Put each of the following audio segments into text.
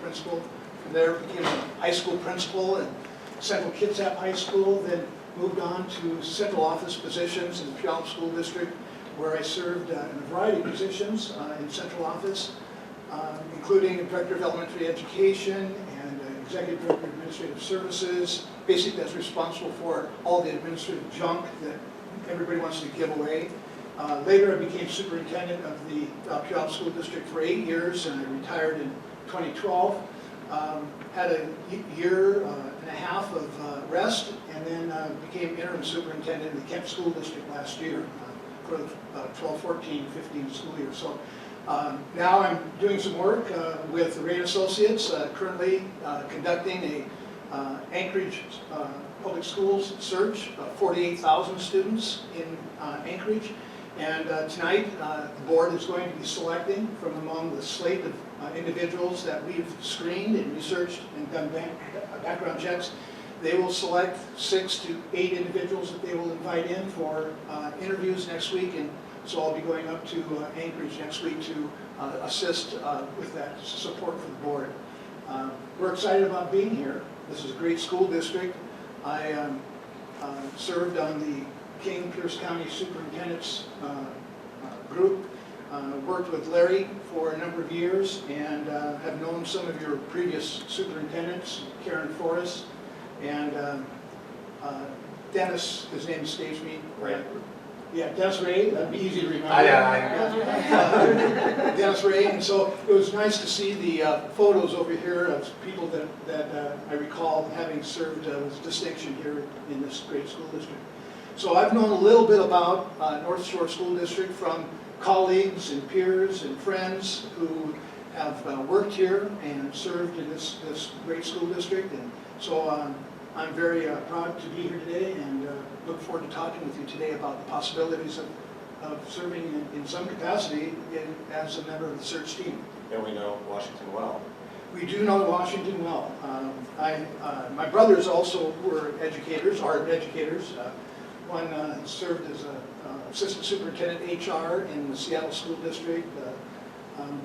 principal. From there, became a high school principal at Central Kitsap High School, then moved on to central office positions in the Puyallup School District, where I served in a variety of positions in central office, including Director of Elementary Education and Executive Director of Administrative Services. Basically, that's responsible for all the administrative junk that everybody wants to give away. Later, I became superintendent of the Puyallup School District for 8 years, and I retired in 2012. Had a year and a half of rest, and then became interim superintendent in the Kent School District last year for the 12-14-15 school year. So now I'm doing some work with Ray & Associates, currently conducting a Anchorage Public Schools search, 48,000 students in Anchorage. And tonight, the board is going to be selecting from among the slate of individuals that we've screened and researched and done background checks. They will select 6 to 8 individuals that they will invite in for interviews next week. And so I'll be going up to Anchorage next week to assist with that support for the board. We're excited about being here. This is a great school district. I served on the King-Pierce County Superintendent's group, worked with Larry for a number of years, and have known some of your previous superintendents, Karen Forrest, and Dennis, his name escapes me. Ray. Yeah, Dennis Ray, that'd be easy to remember. Dennis Ray, and so it was nice to see the photos over here of people that I recall having served with distinction here in this great school district. So I've known a little bit about North Shore School District from colleagues and peers and friends who have worked here and served in this great school district. And so I'm very proud to be here today and look forward to talking with you today about the possibilities of serving in some capacity as a member of the search team. And we know Washington well. We do know Washington well. My brothers also were educators, are educators. One served as an assistant superintendent HR in the Seattle School District.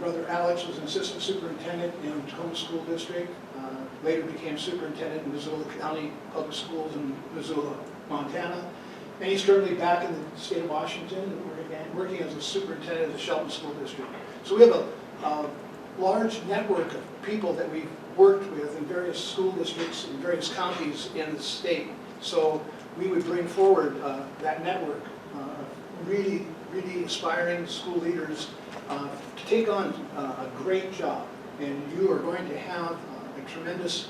Brother Alex was an assistant superintendent in Tacoma School District. Later became superintendent in Missoula County Public Schools in Missoula, Montana. And he's currently back in the state of Washington, working as a superintendent of the Shelton School District. So we have a large network of people that we've worked with in various school districts in various counties in the state. So we would bring forward that network of really aspiring school leaders to take on a great job. And you are going to have a tremendous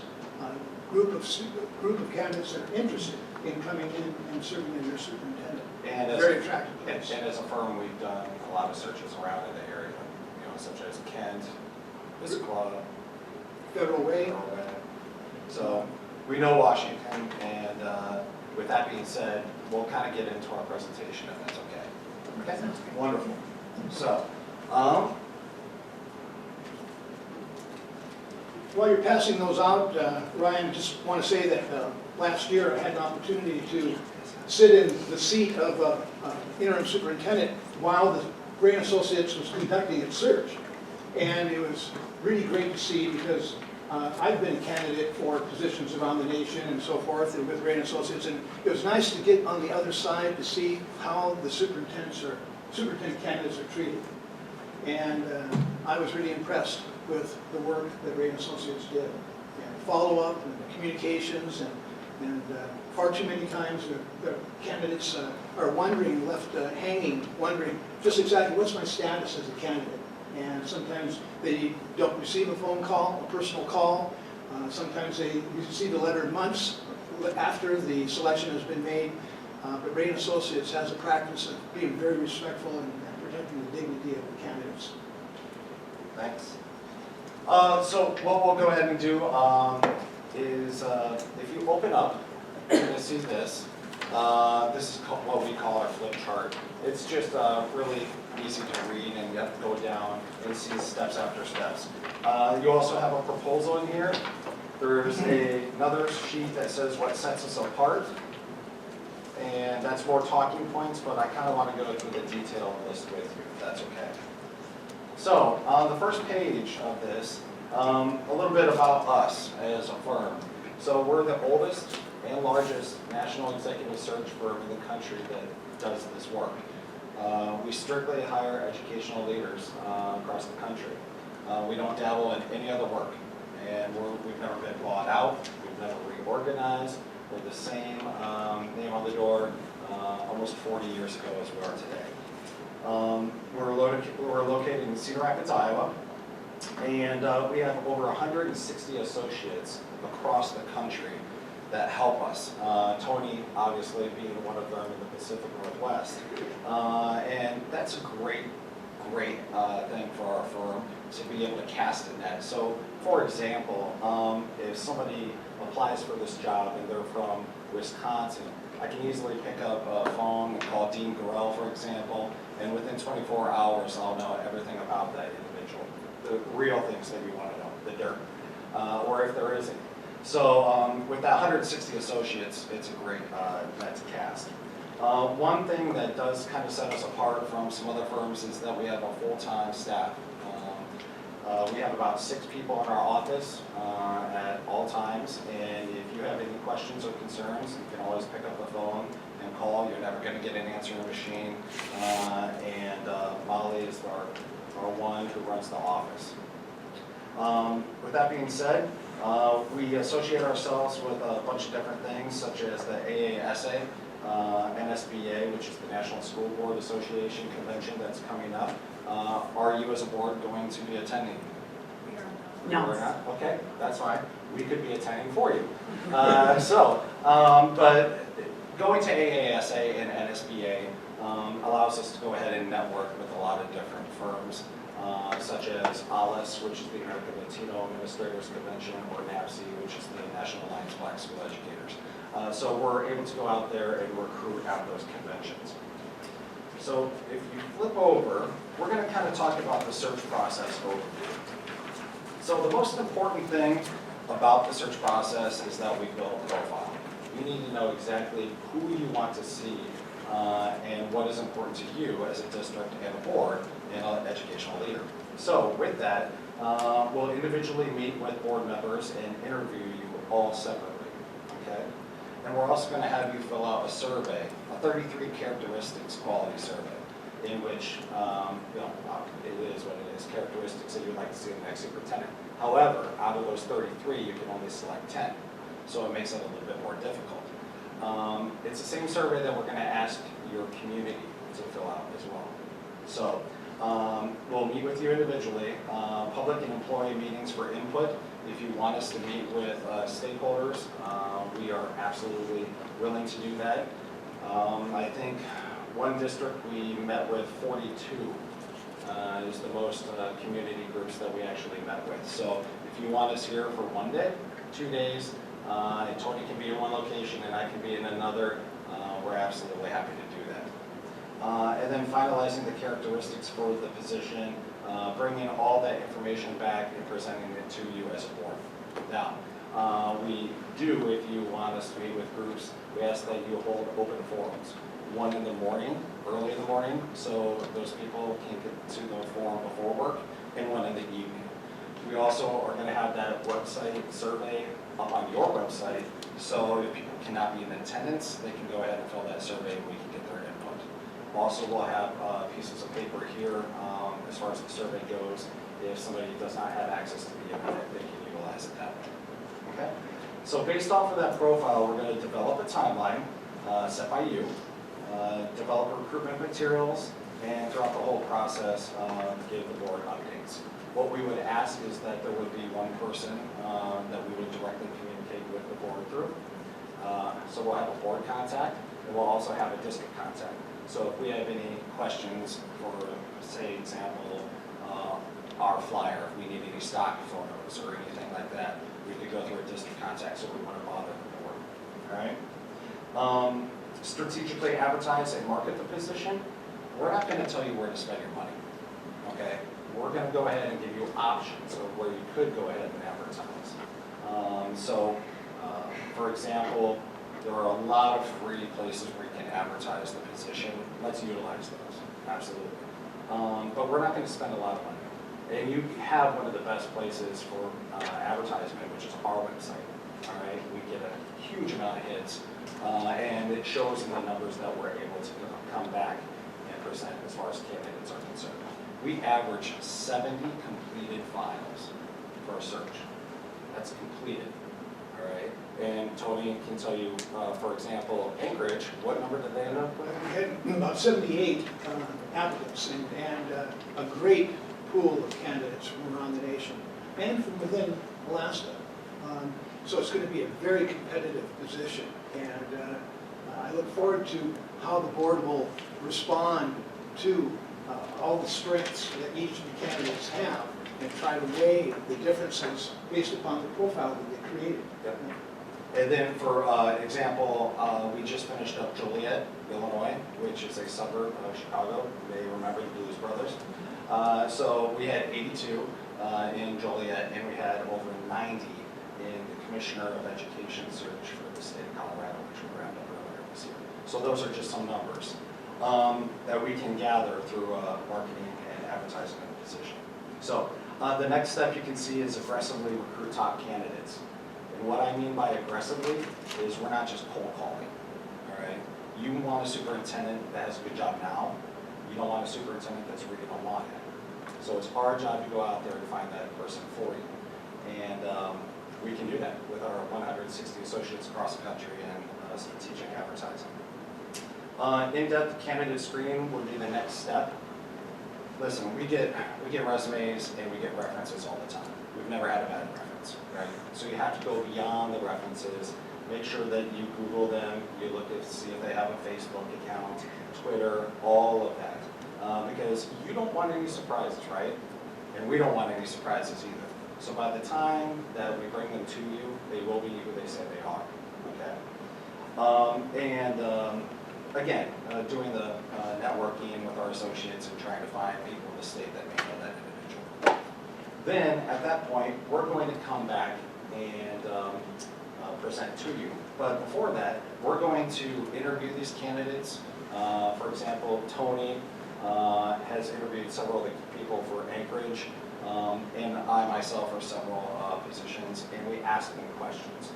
group of candidates that are interested in coming in and serving as your superintendent. And very attractive. And as a firm, we've done a lot of searches around in the area, such as Kent, Issaquah, Federal Way. So we know Washington, and with that being said, we'll kind of get into our presentation if that's okay. Okay, wonderful. So, while you're passing those out, Ryan, I just want to say that last year I had an opportunity to sit in the seat of interim superintendent while the Ray & Associates was conducting its search. And it was really great to see because I've been a candidate for positions around the nation and so forth and with Ray & Associates, and it was nice to get on the other side to see how the superintendent candidates are treated. And I was really impressed with the work that Ray & Associates did. And follow-up and the communications, and far too many times the candidates are wondering, left hanging, wondering just exactly what's my status as a candidate. And sometimes they don't receive a phone call, a personal call. Sometimes they receive a letter months after the selection has been made. But Ray & Associates has a practice of being very respectful and protecting the dignity of the candidates. Thanks. So what we'll go ahead and do is if you open up, you're going to see this. This is what we call our flip chart. It's just really easy to read, and you have to go down and see steps after steps. You also have a proposal in here. There's another sheet that says what sets us apart, and that's more talking points, but I kind of want to go through the detailed list with you, if that's okay. So on the first page of this, A little bit about us as a firm. So we're the oldest and largest national executive search firm in the country that does this work. We strictly hire educational leaders across the country. We don't dabble in any other work, and we've never been bought out, we've never reorganized. We're the same name on the door almost 40 years ago as we are today. We're located in Cedar Rapids, Iowa, and we have over 160 associates across the country that help us. Tony, obviously, being one of them in the Pacific Northwest. And that's a great thing for our firm to be able to cast a net. So, for example, if somebody applies for this job and they're from Wisconsin, I can easily pick up a phone and call Dean Gorell, for example, and within 24 hours I'll know everything about that individual. The real things that you want to know, the dirt, or if there is any. So with that 160 associates, it's a great net to cast. One thing that does kind of set us apart from some other firms is that we have a full-time staff. We have about 6 people in our office at all times, and if you have any questions or concerns, you can always pick up the phone and call. You're never going to get an answering machine, and Molly is our one who runs the office. With that being said, we associate ourselves with a bunch of different things, such as the AASA, NSBA, which is the National School Board Association convention that's coming up. Are you as a board going to be attending? No. We're not? Okay, that's fine. We could be attending for you. But going to AASA and NSBA allows us to go ahead and network with a lot of different firms, such as ALIS, which is the American Latino Administrators Convention, or NAPSI, which is the National Alliance Black School Educators. So we're able to go out there and recruit at those conventions. So if you flip over, we're going to kind of talk about the search process overview. So the most important thing about the search process is that we build a profile. You need to know exactly who you want to see and what is important to you as a district and a board and an educational leader. So with that, we'll individually meet with board members and interview you all separately, okay? And we're also going to have you fill out a survey, a 33 characteristics quality survey, in which, it is what it is, characteristics that you'd like to see in the next superintendent. However, out of those 33, you can only select 10, so it makes it a little bit more difficult. It's the same survey that we're going to ask your community to fill out as well. So we'll meet with you individually, public and employee meetings for input. If you want us to meet with stakeholders, we are absolutely willing to do that. I think one district we met with 42 is the most community groups that we actually met with. So if you want us here for 1 day, 2 days, and Tony can be in one location and I can be in another, we're absolutely happy to do that. And then finalizing the characteristics for the position, bringing all that information back and presenting it to you as a board. Now, we do, if you want us to meet with groups, we ask that you hold open forums. One in the morning, early in the morning, so those people can get to the forum before work, and one in the evening. We also are going to have that website survey up on your website, so if people cannot be in attendance, they can go ahead and fill that survey and we can get their input. Also, we'll have pieces of paper here as far as the survey goes. If somebody does not have access to the internet, they can utilize it that way. Okay? So based off of that profile, we're going to develop a timeline set by you, develop recruitment materials, and throughout the whole process, give the board updates. What we would ask is that there would be one person that we would directly communicate with the board through. So we'll have a board contact, and we'll also have a district contact. So if we have any questions for, say, example, our flyer, if we need any stock photos or anything like that, we could go through a district contact, so we want to bother the board. All right? Strategically advertise and market the position. We're not going to tell you where to spend your money, okay? We're going to go ahead and give you options of where you could go ahead and advertise. For example, there are a lot of free places where you can advertise the position. Let's utilize those, absolutely. But we're not going to spend a lot of money. And you have one of the best places for advertisement, which is our website. All right, we get a huge amount of hits, and it shows in the numbers that we're able to come back and present as far as candidates are concerned. We average 70 completed files for a search. That's completed. All right, and Tony can tell you, for example, Anchorage, what number did they end up with? We had about 78 applicants and a great pool of candidates from around the nation and from within Alaska. So it's going to be a very competitive position, and I look forward to how the board will respond to all the strengths that each of the candidates have and try to weigh the differences based upon the profile that they created. Yep. And then for example, we just finished up Joliet, Illinois, which is a suburb of Chicago. You may remember the Blues Brothers. So we had 82 in Joliet, and we had over 90 in the Commissioner of Education search for the state of Colorado, which we wrapped up earlier this year. So those are just some numbers that we can gather through marketing and advertising of the position. So the next step you can see is aggressively recruit top candidates. And what I mean by aggressively is we're not just cold calling, all right? You want a superintendent that has a good job now. You don't want a superintendent that's reading a law ad. So it's our job to go out there and find that person for you. And we can do that with our 160 associates across the country and strategic advertising. In-depth candidate screen would be the next step. Listen, we get resumes and we get references all the time. We've never had a bad reference, right? So you have to go beyond the references. Make sure that you Google them, you look to see if they have a Facebook account, Twitter, all of that. Because you don't want any surprises, right? And we don't want any surprises either. So by the time that we bring them to you, they will be who they say they are, okay? Again, doing the networking with our associates and trying to find people in the state that may know that individual. Then, at that point, we're going to come back and present to you. But before that, we're going to interview these candidates. For example, Tony has interviewed several of the people for Anchorage, and I myself are several positions, and we ask them questions.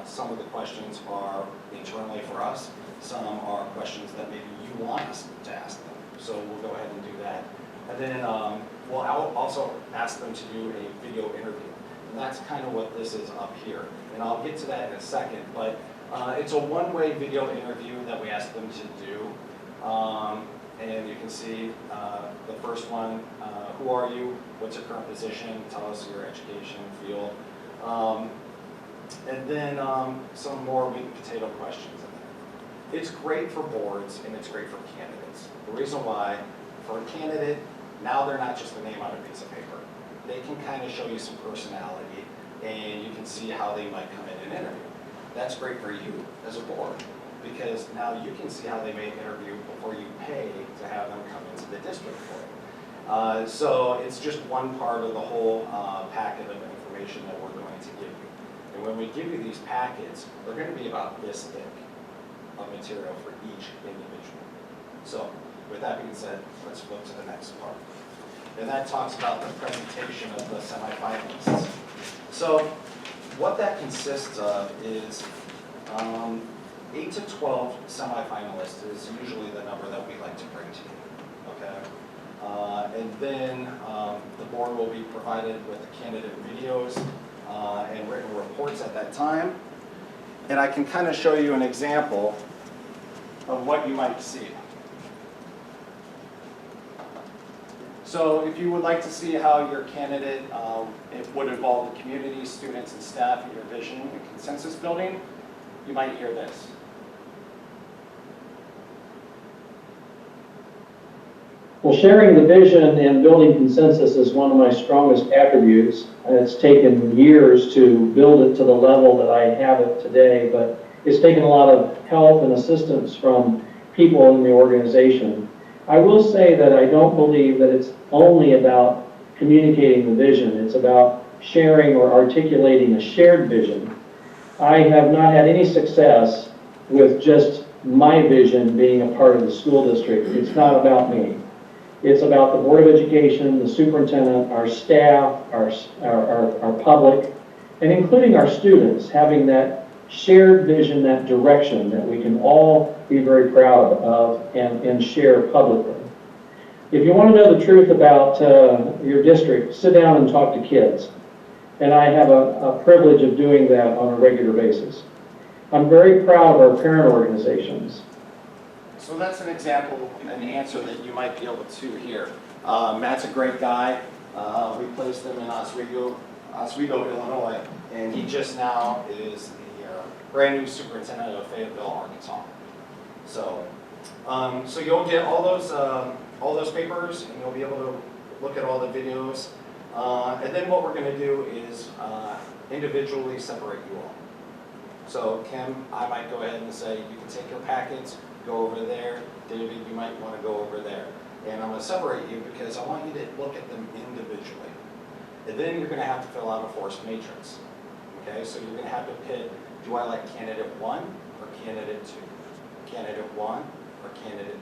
Some of the questions are internally for us. Some are questions that maybe you want us to ask them. So we'll go ahead and do that. And then we'll also ask them to do a video interview. And that's kind of what this is up here. And I'll get to that in a second. But it's a one-way video interview that we ask them to do. And you can see the first one, who are you? What's your current position? Tell us your education field. And then some more meat and potato questions in there. It's great for boards and it's great for candidates. The reason why, for a candidate, now they're not just a name on a piece of paper. They can kind of show you some personality and you can see how they might come in and interview. That's great for you as a board because now you can see how they may interview before you pay to have them come into the district for it. So it's just one part of the whole packet of information that we're going to give you. And when we give you these packets, they're going to be about this thick of material for each individual. So with that being said, let's flip to the next part. And that talks about the presentation of the semifinalists. So what that consists of is 8 to 12 semifinalists is usually the number that we like to bring to you, okay? And then the board will be provided with the candidate videos and written reports at that time. And I can kind of show you an example of what you might see. So if you would like to see how your candidate it would involve the community, students, and staff in your vision and consensus building, you might hear this. Well, sharing the vision and building consensus is one of my strongest attributes. It's taken years to build it to the level that I have it today, but it's taken a lot of help and assistance from people in the organization. I will say that I don't believe that it's only about communicating the vision. It's about sharing or articulating a shared vision. I have not had any success with just my vision being a part of the school district. It's not about me. It's about the Board of Education, the superintendent, our staff, our public, and including our students, having that shared vision, that direction that we can all be very proud of and share publicly. If you want to know the truth about your district, sit down and talk to kids. And I have a privilege of doing that on a regular basis. I'm very proud of our parent organizations. So that's an example, an answer that you might be able to hear. Matt's a great guy. We placed him in Oswego, Illinois, and he just now is the brand new superintendent of Fayetteville, Arkansas. So, so you'll get all those papers, and you'll be able to look at all the videos. And then what we're going to do is individually separate you all. So Kim, I might go ahead and say, you can take your packets, go over there. David, you might want to go over there. And I'm going to separate you because I want you to look at them individually. And then you're going to have to fill out a forced matrix. Okay, so you're going to have to pick, do I like candidate 1 or candidate 2? Candidate 1 or candidate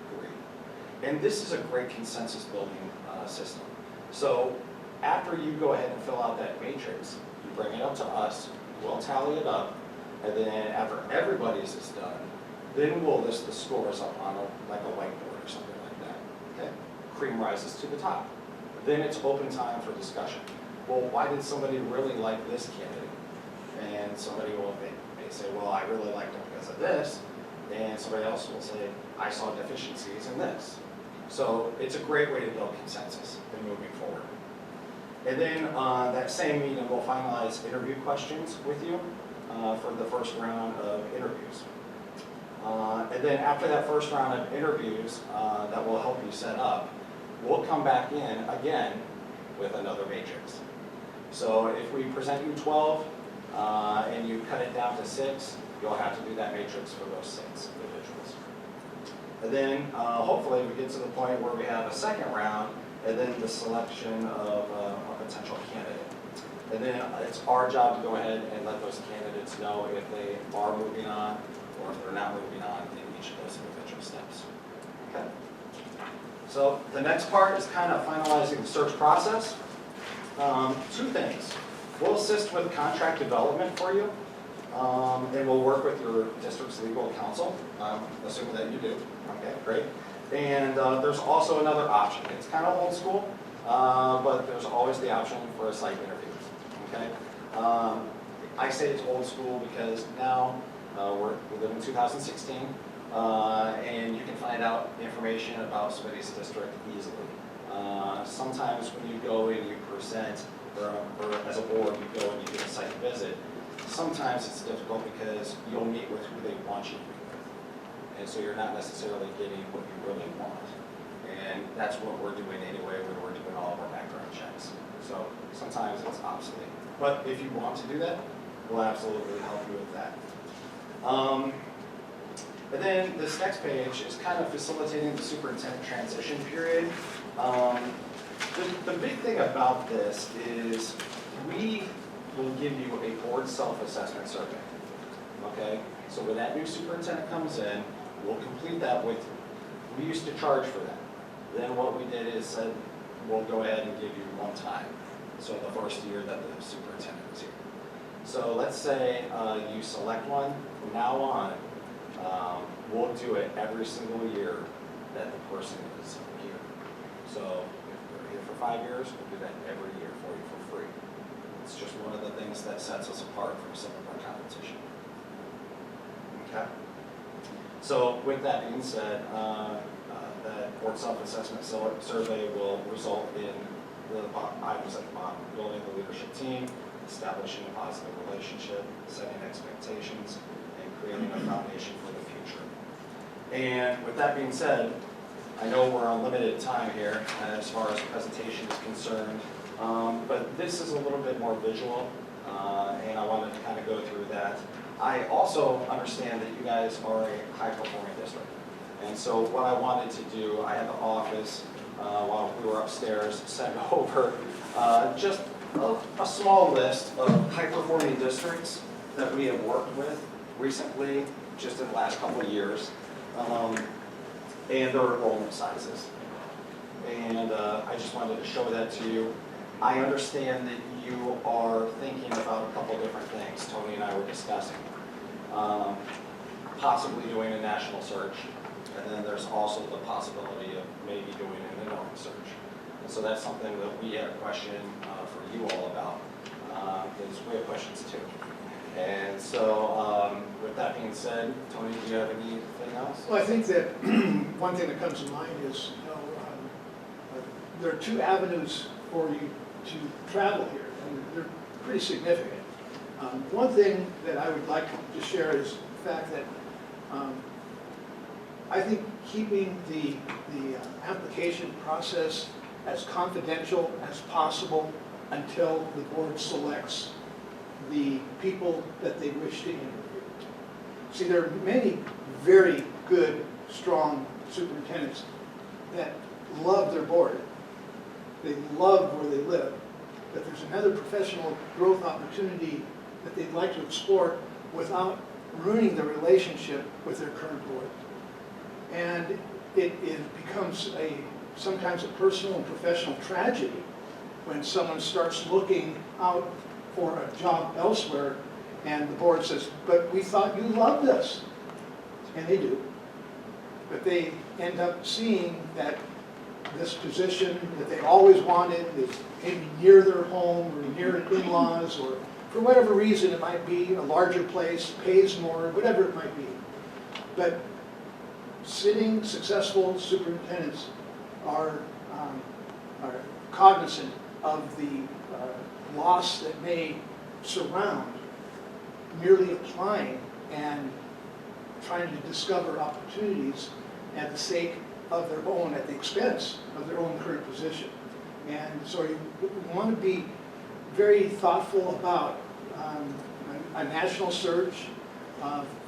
3? And this is a great consensus building system. So after you go ahead and fill out that matrix, you bring it up to us, we'll tally it up, and then after everybody's is done, then we'll list the scores up on like a whiteboard or something like that, okay? Cream rises to the top. Then it's open time for discussion. Well, why did somebody really like this candidate? And somebody will may say, well, I really liked him because of this, and somebody else will say, I saw deficiencies in this. So it's a great way to build consensus in moving forward. And then that same meeting, we'll finalize interview questions with you for the first round of interviews. And then after that first round of interviews that will help you set up, we'll come back in again with another matrix. So if we present you 12 and you cut it down to 6, you'll have to do that matrix for those 6 individuals. And then hopefully we get to the point where we have a second round and then the selection of a potential candidate. And then it's our job to go ahead and let those candidates know if they are moving on or if they're not moving on in each of those individual steps. Okay. So the next part is kind of finalizing the search process. 2 things. We'll assist with contract development for you, and we'll work with your district's legal counsel, assuming that you do. Okay, great. And there's also another option. It's kind of old school, but there's always the option for a site interview. Okay. I say it's old school because now we live in 2016, and you can find out information about somebody's district easily. Sometimes when you go and you present, or as a board, you go and you get a site visit, sometimes it's difficult because you'll meet with who they want you to meet with. And so you're not necessarily getting what you really want. And that's what we're doing anyway when we're doing all of our background checks. So sometimes it's obsolete. But if you want to do that, we'll absolutely help you with that. And then this next page is kind of facilitating the superintendent transition period. The big thing about this is we will give you a board self-assessment survey. Okay? So when that new superintendent comes in, we'll complete that with you. We used to charge for that. Then what we did is said, we'll go ahead and give you one time. So the first year that the superintendent is here. So let's say you select one. From now on, we'll do it every single year that the person is here. So if they're here for 5 years, we'll do that every year for you for free. It's just one of the things that sets us apart from some of our competition. Okay. So with that being said, that board self-assessment survey will result in the items at the bottom: building the leadership team, establishing a positive relationship, setting expectations, and creating a foundation for the future. And with that being said, I know we're on limited time here as far as presentation is concerned, but this is a little bit more visual, and I wanted to kind of go through that. I also understand that you guys are a high-performing district. And so what I wanted to do, I had the office, while we were upstairs, send over just a small list of high-performing districts that we have worked with recently, just in the last couple of years, and their enrollment sizes. and I just wanted to show that to you. I understand that you are thinking about a couple different things, Tony and I were discussing. Possibly doing a national search, and then there's also the possibility of maybe doing an in-home search. And so that's something that we had a question for you all about, because we have questions too. And so with that being said, Tony, do you have anything else? Well, I think that one thing that comes to mind is, there are two avenues for you to travel here, and they're pretty significant. One thing that I would like to share is the fact that I think keeping the application process as confidential as possible until the board selects the people that they wish to interview. See, there are many very good, strong superintendents that love their board. They love where they live, but there's another professional growth opportunity that they'd like to explore without ruining the relationship with their current board. And it becomes sometimes a personal and professional tragedy when someone starts looking out for a job elsewhere and the board says, but we thought you loved us. And they do. But they end up seeing that this position that they always wanted is maybe near their home or near in-laws, or for whatever reason it might be, a larger place, pays more, whatever it might be. But sitting successful superintendents are cognizant of the loss that may surround merely applying and trying to discover opportunities at the sake of their own, at the expense of their own current position. And so you want to be very thoughtful about a national search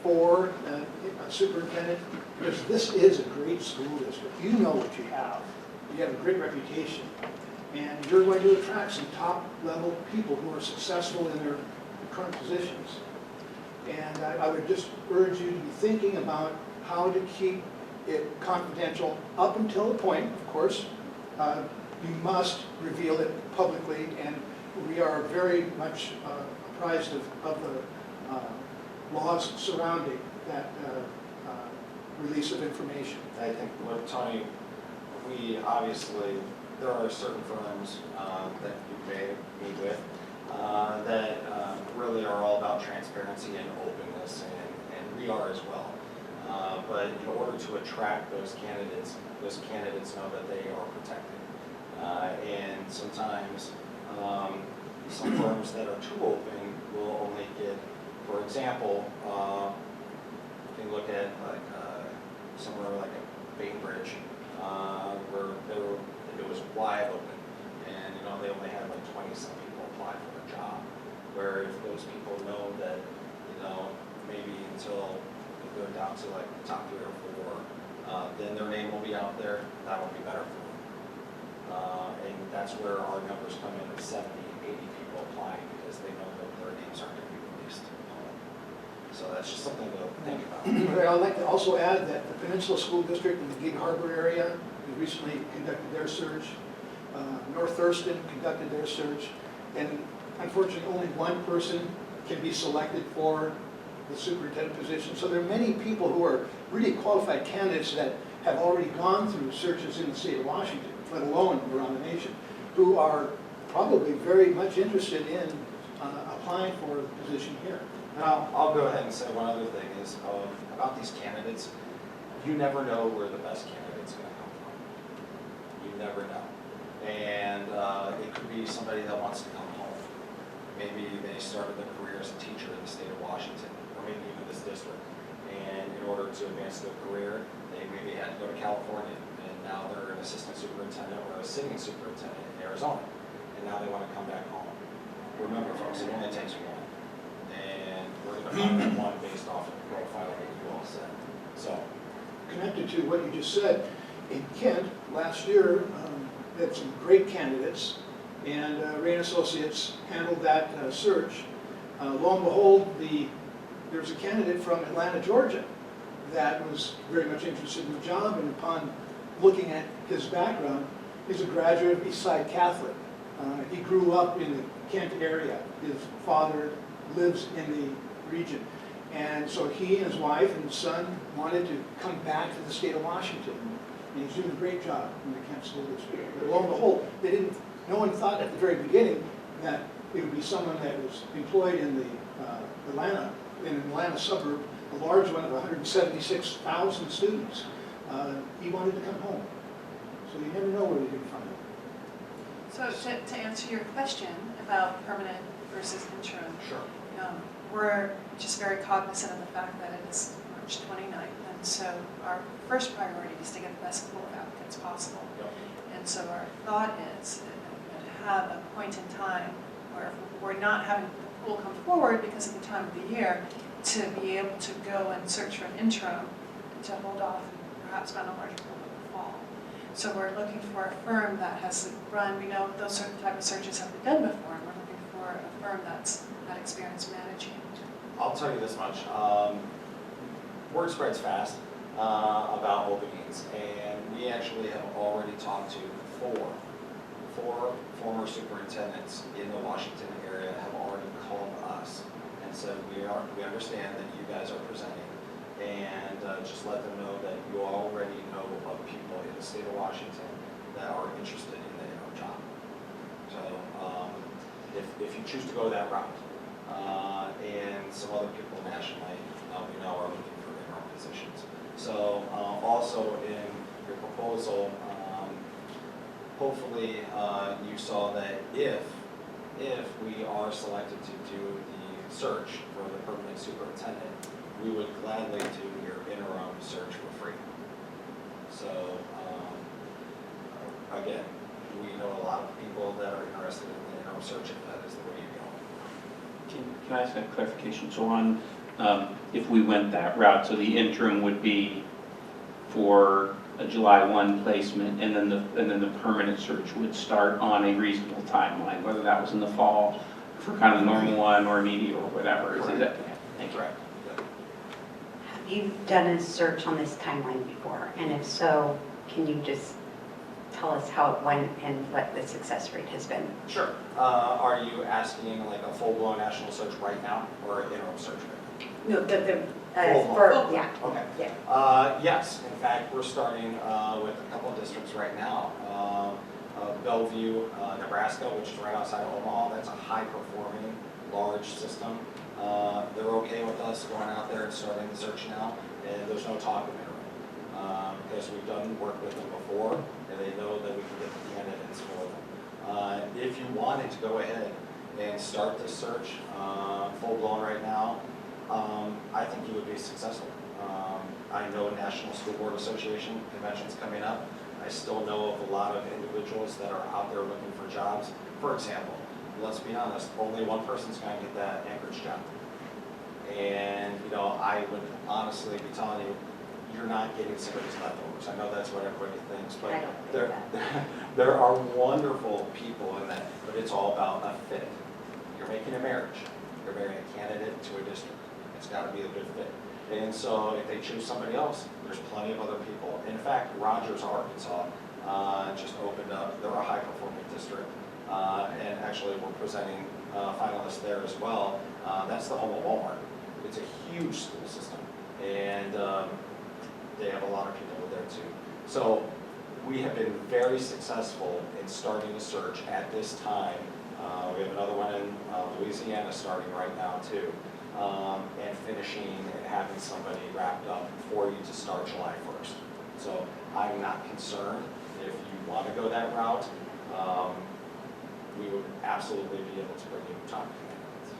for a superintendent, because this is a great school district. You know what you have. You have a great reputation. And you're going to attract some top-level people who are successful in their current positions. And I would just urge you to be thinking about how to keep it confidential up until a point, of course. You must reveal it publicly, and we are very much apprised of the laws surrounding that release of information. I think, what Tony, we obviously, there are certain firms that you may meet with that really are all about transparency and openness, and we are as well. But in order to attract those candidates know that they are protected. And sometimes some firms that are too open will only get, for example, you can look at like somewhere like a Bainbridge, where it was wide open, and they only had like 20-some people apply for the job. Where if those people know that maybe until they're down to like the top 3 or 4, then their name will be out there. That will be better for them. And that's where our numbers come in at 70, 80 people applying, because they know that their names aren't going to be released. So that's just something to think about. I'd like to also add that the Peninsula School District in the Gig Harbor area recently conducted their search. North Thurston conducted their search. And unfortunately, only one person can be selected for the superintendent position. So there are many people who are really qualified candidates that have already gone through searches in the state of Washington, let alone around the nation, who are probably very much interested in applying for the position here. And I'll go ahead and say one other thing is about these candidates. You never know where the best candidate's going to come from. You never know. And it could be somebody that wants to come home. Maybe they started their career as a teacher in the state of Washington, or maybe even this district. And in order to advance their career, they maybe had to go to California, and now they're an assistant superintendent or a sitting superintendent in Arizona, and now they want to come back home. Remember, folks, it only takes one, and we're going to find that one based off of the profile that you all said. So, Connected to what you just said, in Kent, last year, we had some great candidates, and Ray and Associates handled that search. Lo and behold, there was a candidate from Atlanta, Georgia, that was very much interested in the job, and upon looking at his background, He's a graduate of Eastside Catholic. He grew up in the Kent area. His father lives in the region. And so he and his wife and son wanted to come back to the state of Washington. And he's doing a great job in the Kent School District. But lo and behold, no one thought at the very beginning that it would be someone that was employed in the Atlanta suburb, a large one of 176,000 students. He wanted to come home. So you never know where you're going to find him. So to answer your question about permanent versus interim, Sure. we're just very cognizant of the fact that it is March 29th. And so our first priority is to get the best pool of applicants possible. Yep. And so our thought is to have a point in time where if we're not having the pool come forward because of the time of the year, to be able to go and search for an interim, to hold off and perhaps find a larger pool in the fall. So we're looking for a firm that has run, we know those certain type of searches have been done before, and we're looking for a firm that's had experience managing. I'll tell you this much. Word spreads fast about openings, and we actually have already talked to four former superintendents in the Washington area have already called us and said, we understand that you guys are presenting, and just let them know that you already know of people in the state of Washington that are interested in the interim job. So if you choose to go that route, and some other people nationally, we know are looking for interim positions. So also in your proposal, hopefully you saw that if we are selected to do the search for the permanent superintendent, we would gladly do your interim search for free. So again, we know a lot of people that are interested in the interim search if that is the way you go. Can I ask a clarification? So on, if we went that route, so the interim would be for a July 1 placement, and then the permanent search would start on a reasonable timeline, whether that was in the fall for kind of the normal one or immediate or whatever. Is that? Thank you. Correct. Yeah. Have you done a search on this timeline before? And if so, can you just tell us how it went and what the success rate has been? Sure. Are you asking like a full-blown national search right now, or an interim search right now? No, Full-blown. yeah. Okay. Yeah. Yes, in fact, we're starting with a couple of districts right now. Bellevue, Nebraska, which is right outside of Omaha. That's a high-performing, large system. They're okay with us going out there and starting the search now, and there's no talk of interim. Because we've done work with them before, and they know that we can get the candidates for them. If you wanted to go ahead and start this search full-blown right now, I think you would be successful. I know National School Board Association convention's coming up. I still know of a lot of individuals that are out there looking for jobs. For example, let's be honest, only one person's going to get that Anchorage job. And, I would honestly be telling you, you're not getting somebody's leftovers. I know that's what everybody thinks, but I don't think there are wonderful people in that, but it's all about a fit. You're making a marriage. You're marrying a candidate to a district. It's got to be a good fit. And so if they choose somebody else, there's plenty of other people. In fact, Rogers, Arkansas, just opened up. They're a high-performing district. And actually, we're presenting finalists there as well. That's the home of Walmart. It's a huge school system. And they have a lot of people there too. So we have been very successful in starting a search at this time. We have another one in Louisiana starting right now too. And finishing and having somebody wrapped up for you to start July 1st. So I'm not concerned. If you want to go that route, we would absolutely be able to bring you top candidates.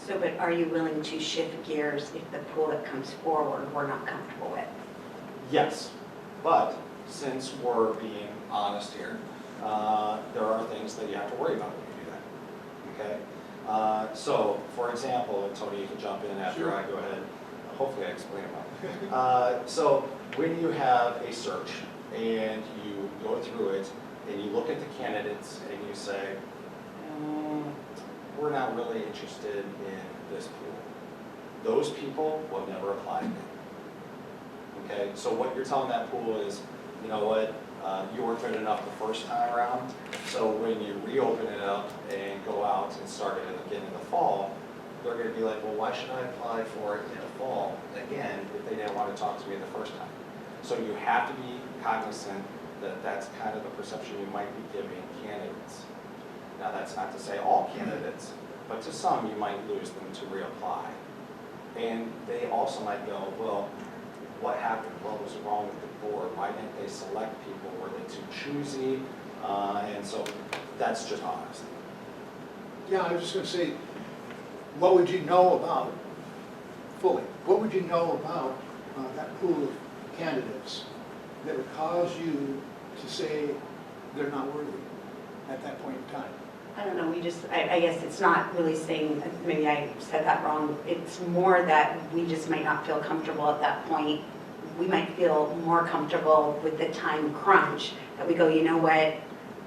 So, but are you willing to shift gears if the pool that comes forward we're not comfortable with? Yes, but since we're being honest here, there are things that you have to worry about when you do that, okay? So, for example, and Tony, you can jump in after Sure. I go ahead. Hopefully I explain it well. So, when you have a search and you go through it and you look at the candidates and you say, we're not really interested in this pool. Those people will never apply again. Okay, so what you're telling that pool is, you know what, You weren't good enough the first time around, so when you reopen it up and go out and start it again in the fall, they're gonna be like, well, why should I apply for it in the fall again if they didn't want to talk to me the first time? So you have to be cognizant that that's kind of the perception you might be giving candidates. Now, that's not to say all candidates, but to some, you might lose them to reapply. And they also might go, well, what happened? What was wrong with the board? Why didn't they select people? Were they too choosy? And so that's just honest. Yeah, I was just gonna say, what would you know about, fully, what would you know about that pool of candidates that would cause you to say they're not worthy at that point in time? I don't know, I guess it's not really saying, maybe I said that wrong. It's more that we just might not feel comfortable at that point. We might feel more comfortable with the time crunch, that we go, you know what,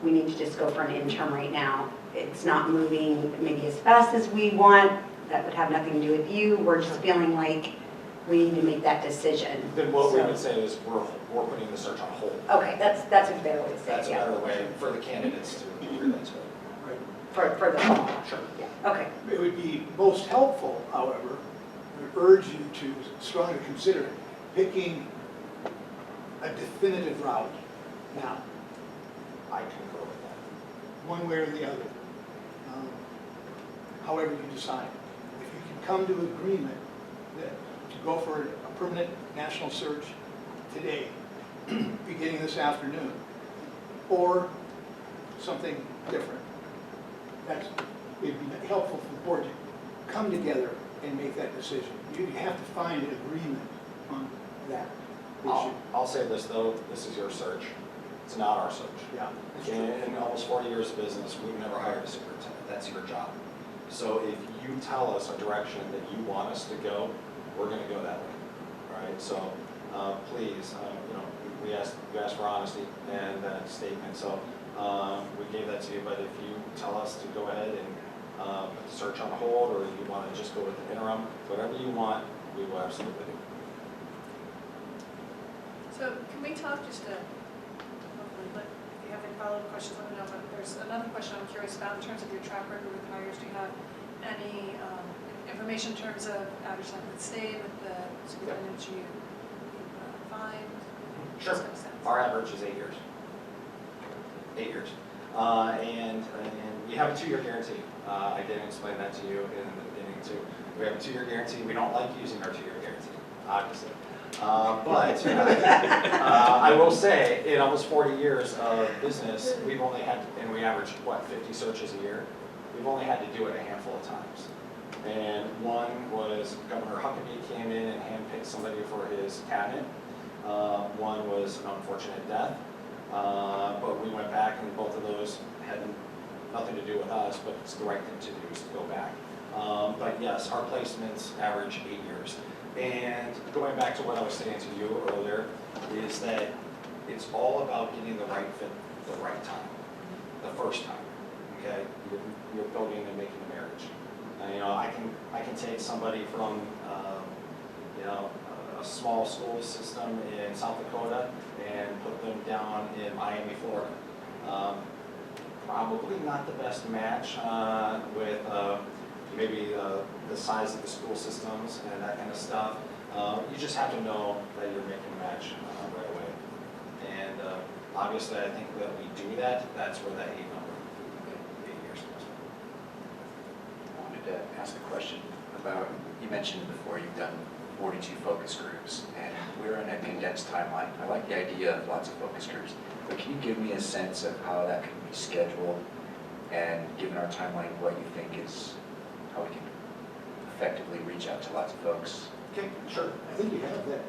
we need to just go for an interim right now. It's not moving maybe as fast as we want. That would have nothing to do with you. We're just feeling like we need to make that decision. Then what we So- would say is we're putting the search on hold. Okay, that's a better way to say That's it, a yeah. better way for the candidates to relate to it. For the fall. Sure. Yeah, okay. It would be most helpful, however, I would urge you to strongly consider picking a definitive route now, I concur with that. one way or the other. However you decide. If you can come to agreement that to go for a permanent national search today, beginning this afternoon, or something different, it'd be helpful for the board to come together and make that decision. You have to find an agreement on that issue. I'll say this though, this is your search. It's not our search. Yeah, that's true. In almost 40 years of business, we've never hired a superintendent. That's your job. So if you tell us a direction that you want us to go, we're going to go that way, right? So please, we asked for honesty and that statement. So we gave that to you. But if you tell us to go ahead and put the search on hold, or you want to just go with the interim, whatever you want, we will absolutely do. So can we talk just hopefully, but if you have any follow-up questions, let me know. But there's another question I'm curious about in terms of your track record with hires. Do you have any information in terms of average length of stay with the superintendents you find? Sure. Those kind of stuff. Our average is 8 years. 8 years. And we have a 2-year guarantee. I didn't explain that to you in the beginning too. We have a 2-year guarantee. We don't like using our 2-year guarantee, obviously. But I will say, in almost 40 years of business, we've only had, and we average, 50 searches a year? We've only had to do it a handful of times. And one was Governor Huckabee came in and handpicked somebody for his cabinet. One was an unfortunate death. But we went back, and both of those had nothing to do with us, but it's the right thing to do is to go back. But yes, our placements average 8 years. And going back to what I was saying to you earlier, is that it's all about getting the right fit the right time, the first time. Okay, you're building and making a marriage. And, I can take somebody from a small school system in South Dakota and put them down in Miami, Florida. Probably not the best match with maybe the size of the school systems and that kind of stuff. You just have to know that you're making a match right away. And obviously, I think that we do that. That's where that 8 years comes from. I wanted to ask a question about, you mentioned before you've done 42 focus groups, and we're in a condensed timeline. I like the idea of lots of focus groups, but can you give me a sense of how that can be scheduled, and given our timeline, what you think is how we can effectively reach out to lots of folks? Okay, sure. I think you have that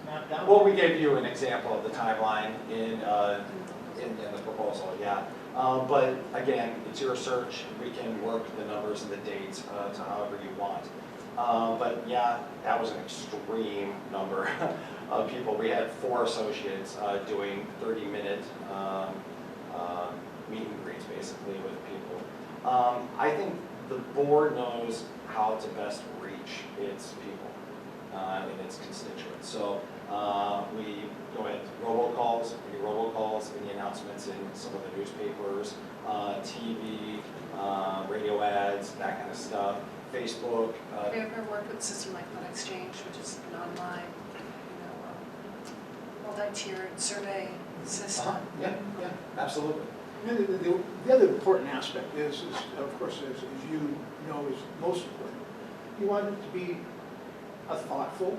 mapped out. Well, we gave you an example of the timeline in the proposal, yeah. But again, it's your search. We can work the numbers and the dates to however you want. But yeah, that was an extreme number of people. We had 4 associates doing 30-minute meet and greets basically with people. I think the board knows how to best reach its people. in its constituents. So we go ahead, robocalls, we do robocalls in the announcements in some of the newspapers, TV, radio ads, that kind of stuff, Facebook. Have you ever worked with a system like Fun Exchange, which is an online, multi-tiered survey system? Yeah, absolutely. And the other important aspect is of course, as you know, is most important. You want it to be a thoughtful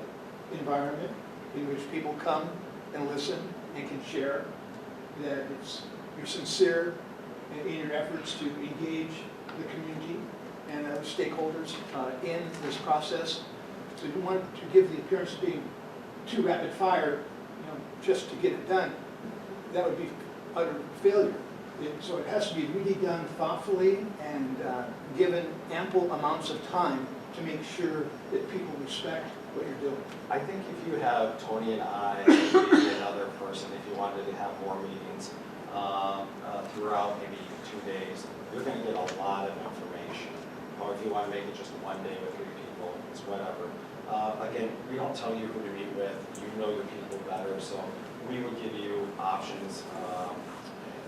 environment in which people come and listen and can share, that you're sincere in your efforts to engage the community and other stakeholders in this process. So you don't want it to give the appearance of being too rapid fire, just to get it done. That would be utter failure. So it has to be really done thoughtfully and given ample amounts of time to make sure that people respect what you're doing. I think if you have Tony and I, maybe another person, if you wanted to have more meetings throughout maybe 2 days, you're going to get a lot of information. Or if you want to make it just one day with 3 people, it's whatever. Again, we don't tell you who to meet with. You know your people better, so we would give you options.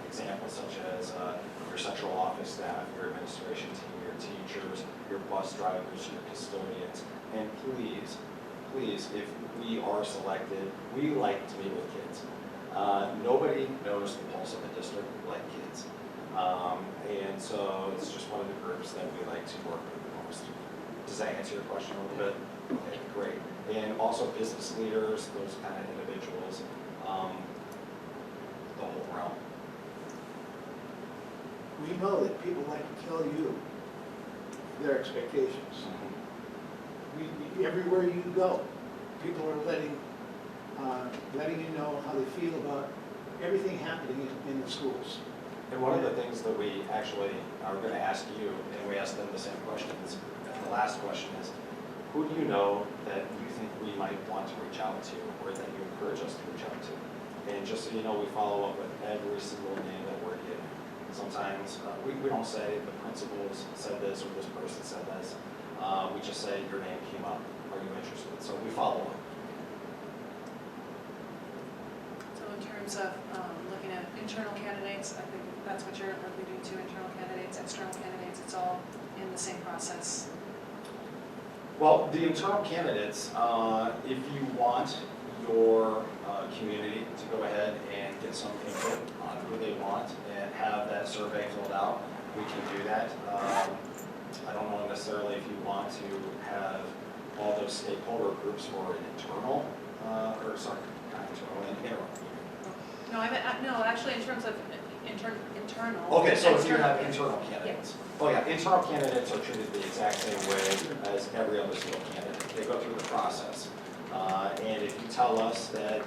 Examples such as your central office staff, your administration team, your teachers, your bus drivers, your custodians, and please, if we are selected, we like to meet with kids. Nobody knows the pulse of the district like kids. And so it's just one of the groups that we like to work with the most. Does that answer your question a little bit? Okay, great. And also business leaders, those kind of individuals, the whole realm. We know that people like to tell you their expectations. Everywhere you go, people are letting you know how they feel about everything happening in the schools. And one of the things that we actually are going to ask you, and we ask them the same questions, and the last question is, who do you know that you think we might want to reach out to, or that you encourage us to reach out to? And just so you know, we follow up with every single name that we're given. Sometimes we don't say the principals said this or this person said this. We just say your name came up. Are you interested? So we follow up. So in terms of looking at internal candidates, I think that's what you're alluding to, internal candidates, external candidates, it's all in the same process. Well, the internal candidates, if you want your community to go ahead and get some input on who they want and have that survey filled out, we can do that. I don't know necessarily if you want to have all those stakeholder groups for an internal, or sorry, not internal, an interim. No, no, actually in terms of internal. Okay, so if you external, have internal candidates. Oh yeah, internal candidates are treated the exact same way as every other school candidate. They go through the process. And if you tell us that,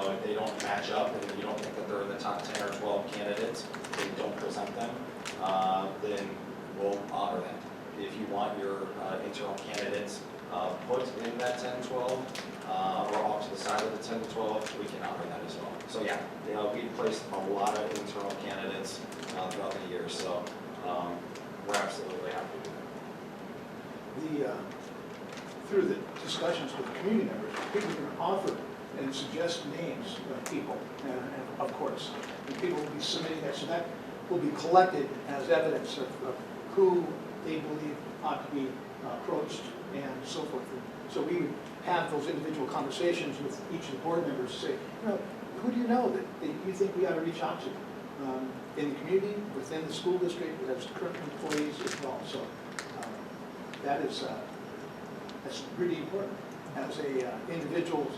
if they don't match up and you don't think that they're in the top 10 or 12 candidates, then don't present them, then we'll honor them. If you want your internal candidates put in that 10, 12, or off to the side of the 10 to 12, we can honor that as well. So yeah, we've placed a lot of internal candidates throughout the years, so we're absolutely happy to do that. Through the discussions with community members, people can offer and suggest names of people, and of course, and people will be submitting that, so that will be collected as evidence of who they believe ought to be approached and so forth. So we would have those individual conversations with each of the board members to say, who do you know that you think we ought to reach out to in the community, within the school district, as current employees as well. So that's really important. As a individual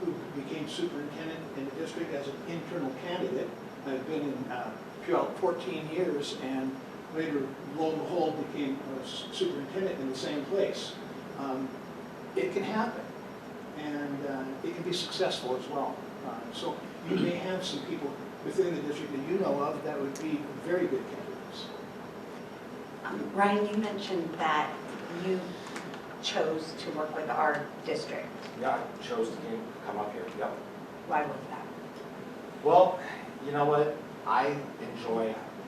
who became superintendent in the district as an internal candidate, I've been in Puyallup 14 years, and later, lo and behold, became a superintendent in the same place. It can happen, and it can be successful as well. So you may have some people within the district that you know of that would be very good candidates. Ryan, you mentioned that you chose to work with our district. Yeah, I chose to come up here, yep. Why was that? Well, you know what, I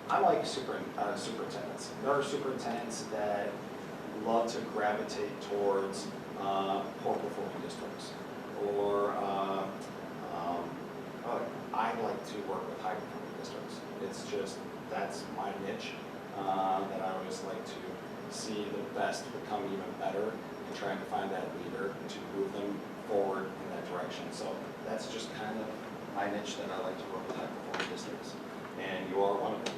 like superintendents. There are superintendents that love to gravitate towards poor performing districts. Or I like to work with high performing districts. It's just, that's my niche, that I always like to see the best become even better and trying to find that leader to move them forward in that direction. So that's just kind of my niche, that I like to work with high performing districts. And you are one of them.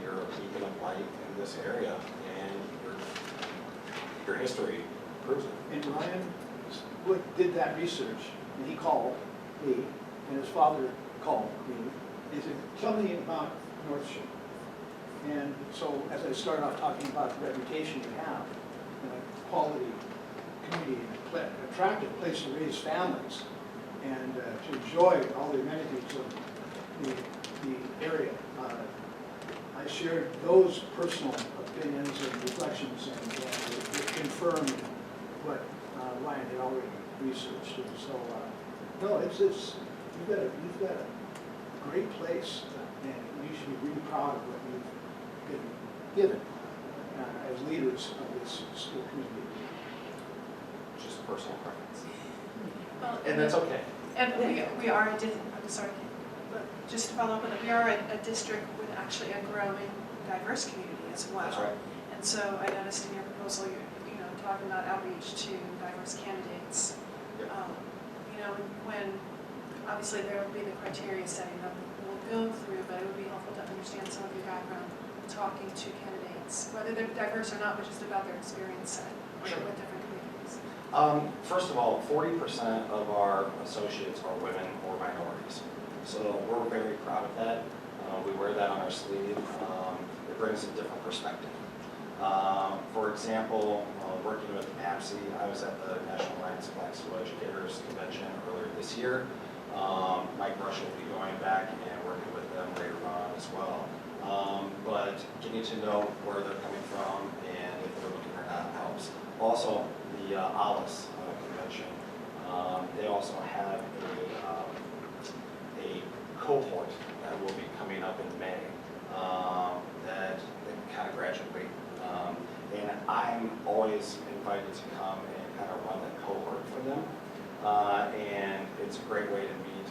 You're a beacon of light in this area, and your history proves it. And Ryan did that research, and he called me, and his father called me, and he said, tell me about North Shore. And so as I started off talking about the reputation you have, and a quality community, and attractive place to raise families, and to enjoy all the amenities of the area, I shared those personal opinions and reflections, and it confirmed what Ryan had already researched. And so, no, you've got a great place, and you should be really proud of what you've been given as leaders of this school community. Just personal preference. Well, And that's okay. And we are a, I'm sorry, but just to follow up on that, we are a district with actually a growing diverse community as well. That's right. And so I noticed in your proposal, you're talking about outreach to diverse candidates. Yep. When obviously there will be the criteria setting that we'll go through, but it would be helpful to understand some of your background talking to candidates, whether they're diverse or not, but just about their experience set Sure. with different communities. First of all, 40% of our associates are women or minorities. So we're very proud of that. We wear that on our sleeve. It brings a different perspective. For example, working with NAPSI, I was at the National Alliance of Black School Educators Convention earlier this year. Mike Rush will be going back and working with them later on as well. But getting to know where they're coming from and if they're looking or not helps. Also, the ALICE convention, they also have a cohort that will be coming up in May that they can kind of graduate. And I'm always invited to come and kind of run that cohort for them. And it's a great way to meet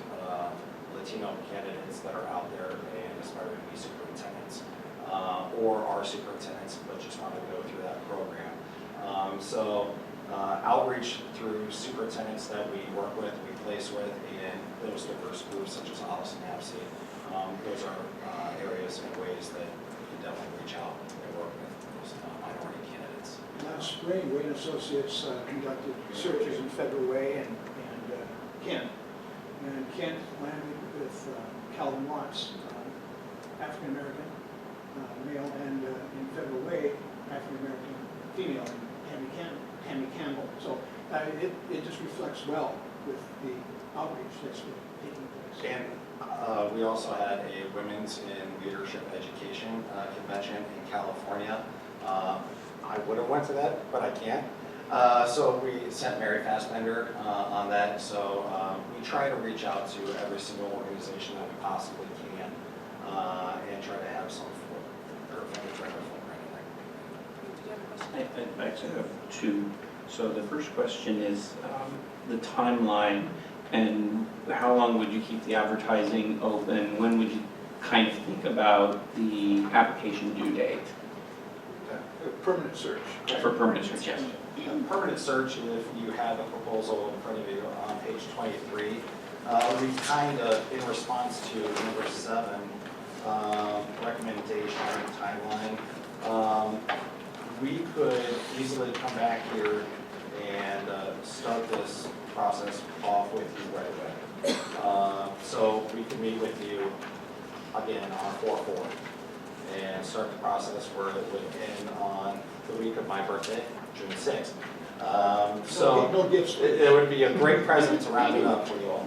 Latino candidates that are out there and aspiring to be superintendents, or are superintendents but just want to go through that program. So outreach through superintendents that we work with, we place with, and those diverse groups such as ALICE and NAPSI, those are areas and ways that we can definitely reach out and work with those minority candidates. Last spring, Wayne Associates conducted searches in Federal Way and Kent. And Kent landed with Calvin Watts, African-American male, and in Federal Way, African-American female, and Tammy Campbell. So it just reflects well with the outreach that's been taking place. And we also had a Women's in Leadership Education convention in California. I would have went to that, but I can't. So we sent Mary Fassbender on that. So we try to reach out to every single organization that we possibly can and try to have some footprint. Did you have a question? I actually have two. So the first question is the timeline, and how long would you keep the advertising open? When would you kind of think about the application due date Permanent search. for permanent search? Yes. Permanent search, if you have a proposal in front of you on page 23, we kind of, in response to number 7, recommendation timeline, we could easily come back here and start this process off with you right away. So we can meet with you again on 4/4 and start the process where it would end on the week of my birthday, June 6th. So No gifts. it would be a great present to round it up for you all.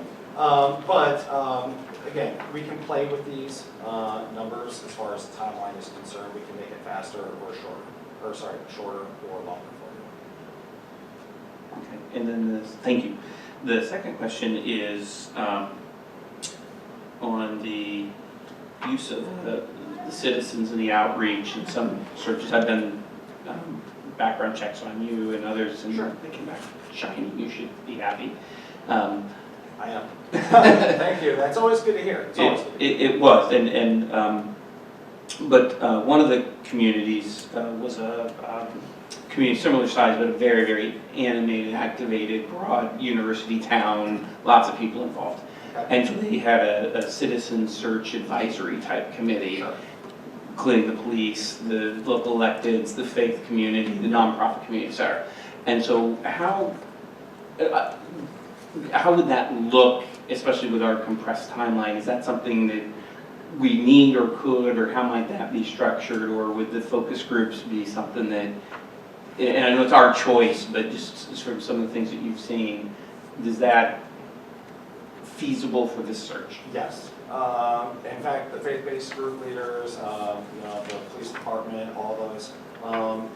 Again, we can play with these numbers as far as the timeline is concerned. We can make it faster or shorter or longer for you. Okay. And then thank you. The second question is on the use of the citizens and the outreach, and some searches have been background checks on you and others, and Sure. they came back shiny, you should be happy. I am. Thank you, that's always good to hear. It's always good to hear. It was, but one of the communities was a community similar size, but a very, very animated, activated, broad university town, lots of people involved. Okay. And so they had a citizen search advisory type committee, Sure. including the police, the local electeds, the faith community, the nonprofit community, et cetera. And so how would that look, especially with our compressed timeline? Is that something that we need or could, or how might that be structured? Or would the focus groups be something that, and I know it's our choice, but just from some of the things that you've seen, is that feasible for this search? Yes. In fact, the faith-based group leaders, the police department, all those,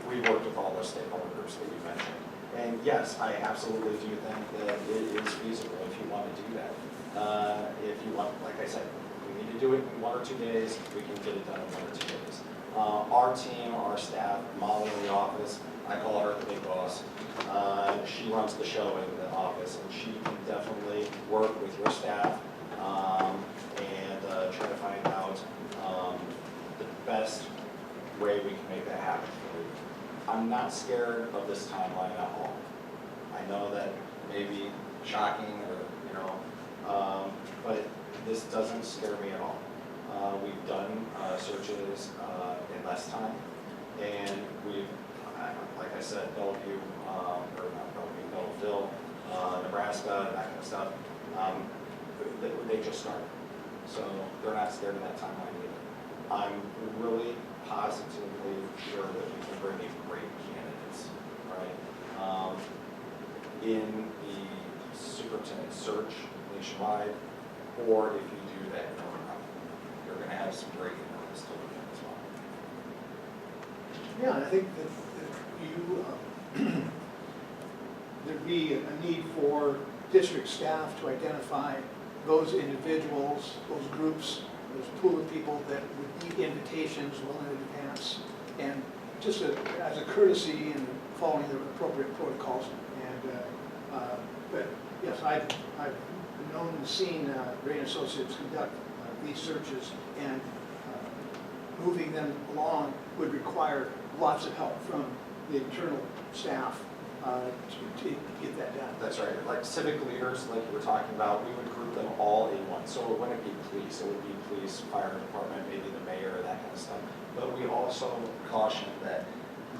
we worked with all those stakeholder groups that you mentioned. And yes, I absolutely do think that it is feasible if you want to do that. If you want, like I said, we need to do it in 1 or 2 days, we can get it done in 1 or 2 days. Our team, our staff, Molly in the office, I call her the big boss. She runs the show in the office, and she can definitely work with your staff and try to find out the best way we can make that happen for you. I'm not scared of this timeline at all. I know that may be shocking, or but this doesn't scare me at all. We've done searches in less time, and we've, like I said, Bellevue, or not Bellevue, Belleville, Nebraska, that kind of stuff, they just started. So they're not scared of that timeline either. I'm really positively sure that we can bring in great candidates, right? In the superintendent search nationwide, or if you do that you're going to have some great candidates to look at as well. Yeah, and I think that you, there'd be a need for district staff to identify those individuals, those groups, those pool of people that would need invitations well in advance, and just as a courtesy and following the appropriate protocols. And but yes, I've known and seen Ray & Associates conduct these searches, and moving them along would require lots of help from the internal staff to get that done. That's right. Like civic leaders, like you were talking about, we would group them all in one. So it wouldn't be police. It would be police, fire department, maybe the mayor, that kind of stuff. But we also caution that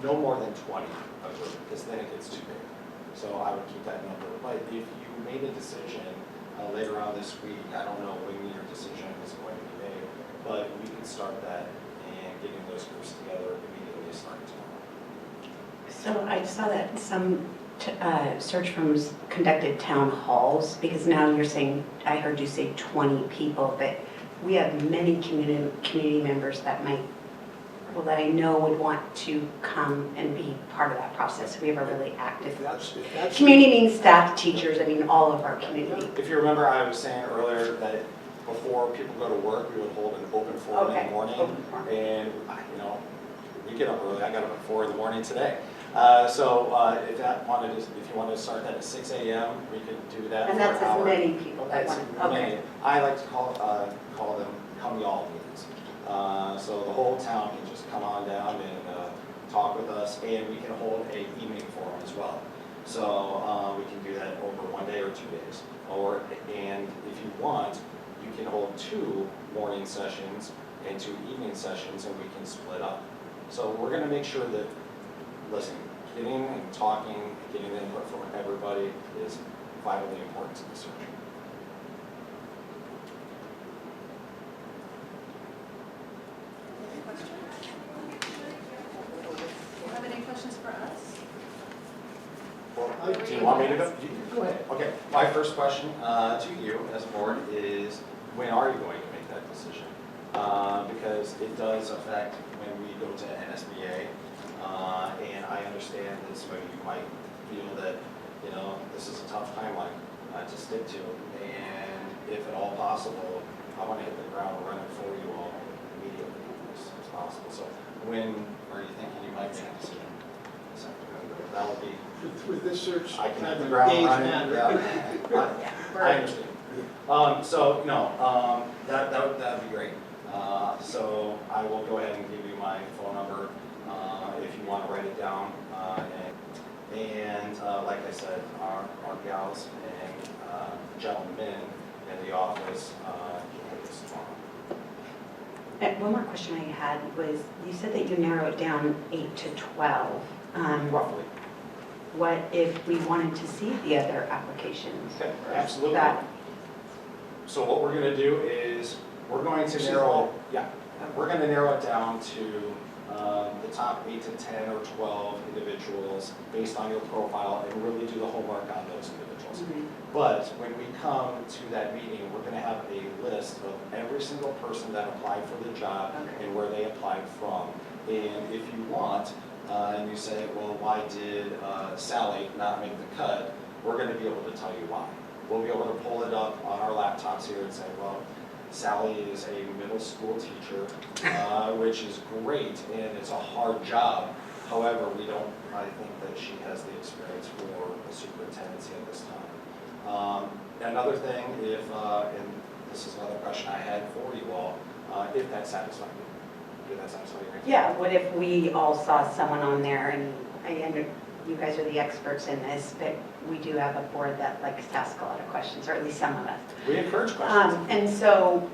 no more than 20 a group, because then it gets too big. So I would keep that number. But if you made a decision later on this week, I don't know when your decision is going to be made, but we could start that and getting those groups together immediately starting tomorrow. So I saw that some search firms conducted town halls, because now you're saying, I heard you say 20 people, but we have many community members that might, well, that I know would want to come and be part of that process. We have a really active, If that's community means staff, teachers, I mean, all of our community. If you remember, I was saying earlier that before people go to work, we would hold an open forum in Okay, the morning. open forum. And, we get up early. I got up at 4 in the morning today. If you wanted to start that at 6 a.m., we could do that And for an that's hour. as many people that That's want, many. okay. I like to call them come y'all meetings. So the whole town can just come on down and talk with us, and we can hold a evening forum as well. So we can do that over 1 day or 2 days. And if you want, you can hold 2 morning sessions and 2 evening sessions, and we can split up. So we're going to make sure that, listen, getting and talking, getting the input from everybody is vitally important to the search. Any questions? Do you have any questions for us? Well, do you want me to go? Go ahead. Okay, my first question to you as a board is, when are you going to make that decision? Because it does affect when we go to NSBA, and I understand that some of you might feel that, this is a tough timeline to stick to, and if at all possible, I want to hit the ground running for you all immediately as soon as possible. So when are you thinking you might make a decision? that would be, With this search, I can hit the days ground running, matter. yeah. I understand. So, no, that'd be great. So I will go ahead and give you my phone number, if you want to write it down. And like I said, our gals and gentlemen in the office can hit this tomorrow. One more question I had was, you said that you narrowed down 8 to 12. Roughly. What if we wanted to see the other applications? Okay, absolutely. That- So what we're gonna do is, we're going to narrow, we're gonna narrow it down to the top 8 to 10 or 12 individuals based on your profile and really do the homework on those individuals. Mhm. But when we come to that meeting, we're gonna have a list of every single person that applied for the job Okay. and where they applied from. And if you want, and you say, well, why did Sally not make the cut? We're gonna be able to tell you why. We'll be able to pull it up on our laptops here and say, well, Sally is a middle school teacher, which is great, and it's a hard job. However, I think that she has the experience for the superintendency at this time. Another thing, and this is another question I had for you all, if that satisfied you. Did that satisfy you? Yeah, what if we all saw someone on there, and you guys are the experts in this, but we do have a board that likes to ask a lot of questions, or at least some of us. We encourage questions. And so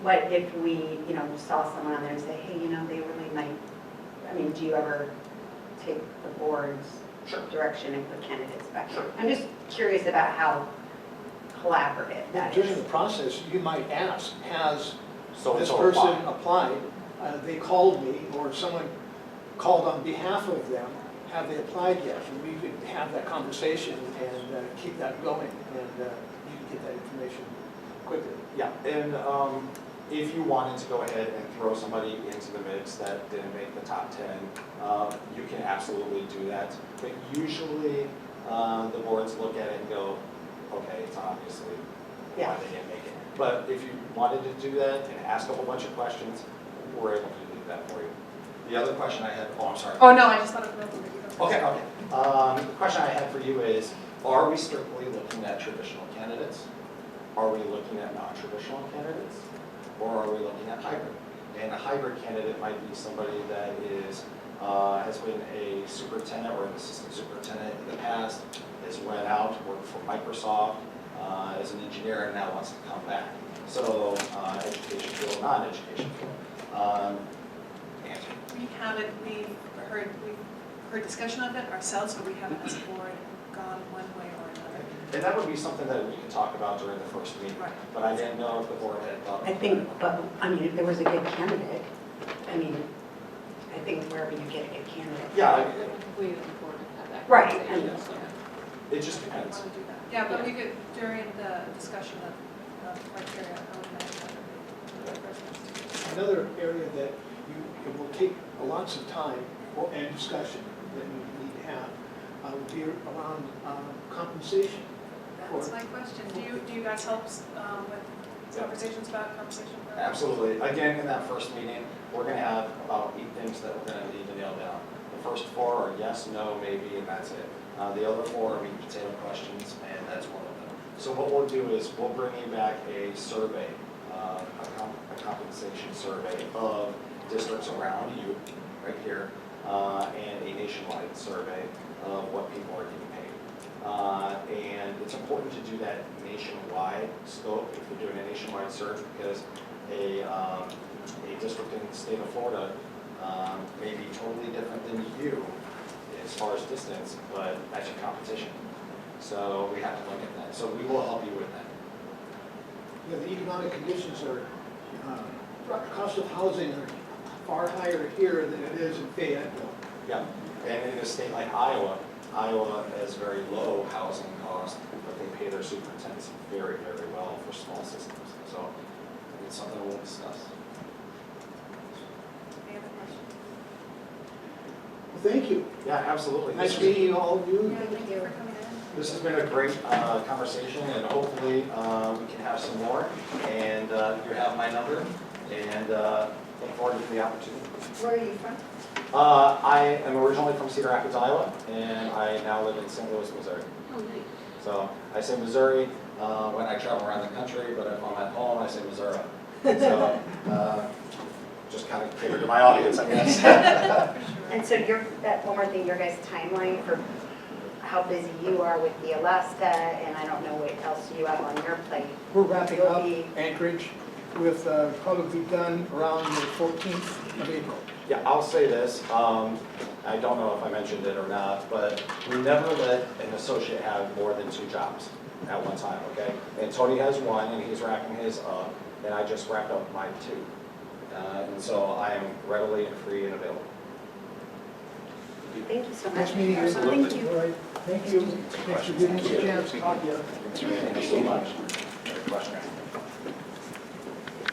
what if we, saw someone on there and say, hey, they really might, do you ever take the board's Sure. direction and put candidates back? Sure. I'm just curious about how collaborative that During is. the process, you might ask, has So this it's all person fine. applied? They called me, or someone called on behalf of them, have they applied yet? And we could have that conversation and keep that going, and you can get that information quickly. Yeah, and if you wanted to go ahead and throw somebody into the mix that didn't make the top 10, you can absolutely do that. But usually, the boards look at it and go, okay, it's obviously why they didn't make it. But if you wanted to do that and ask a whole bunch of questions, we're able to do that for you. The other question I had, I'm sorry. Oh, no, I just thought of another one. Okay. The question I had for you is, are we strictly looking at traditional candidates? Are we looking at non-traditional candidates? Or are we looking at hybrid? And a hybrid candidate might be somebody that has been a superintendent or an assistant superintendent in the past, has went out, worked for Microsoft as an engineer, and now wants to come back. So education field, non-education field. Answer. We've heard discussion of it ourselves, but we haven't as a board gone one way or another. And that would be something that we could talk about during the first meeting. Right. But I didn't know if the board had thought. I think, if there was a good candidate, I think wherever you get a good candidate. Yeah, We as a board have that Right, conversation, and- so. it just depends. Want to do that. Yeah, but we could, during the discussion of criteria, I would imagine that would be the first. Another area that it will take lots of time and discussion that you need to have would be around compensation. That's my question. Do you guys help with conversations about compensation? for- Absolutely. Again, in that first meeting, we're going to have about 8 things that we're going to need to nail down. The first 4 are yes, no, maybe, and that's it. The other 4 are meat and potato questions, and that's one of them. So what we'll do is we'll bring you back a survey, a compensation survey of districts around you, right here, and a nationwide survey of what people are getting paid. And it's important to do that nationwide scope if you're doing a nationwide search, because a district in the state of Florida may be totally different than you as far as distance, but that's your competition. So we have to look at that. So we will help you with that. The economic conditions are, cost of housing are far higher here than it is in Fayetteville. Yeah, and in a state like Iowa, Iowa has very low housing costs, but they pay their superintendents very, very well for small systems. So it's something we'll discuss. Any other questions? Well, thank you. Yeah, absolutely. Nice meeting all of you. Yeah, thank you for coming in. This has been a great conversation, and hopefully we can have some more. And you have my number, and look forward to the opportunity. Where are you from? I am originally from Cedar Rapids, Iowa, and I now live in St. Louis, Missouri. Oh, nice. So I say Missouri when I travel around the country, but if I'm at home, I say Missouri. So just kind of cater to my audience, I guess. And so one more thing, your guys' timeline for how busy you are with the Alaska, and I don't know what else you have on your plate. We're wrapping You'll up be- Anchorage with probably done around the 14th of April. Yeah, I'll say this, I don't know if I mentioned it or not, but we never let an associate have more than 2 jobs at one time, okay? And Tony has 1, and he's wrapping his up, and I just wrapped up mine 2. And so I am readily and free and available. Thank you so much. Nice meeting you. Thank you. All right, thank you. Thanks for giving us a chance to talk to you. Thank you so much. Good question.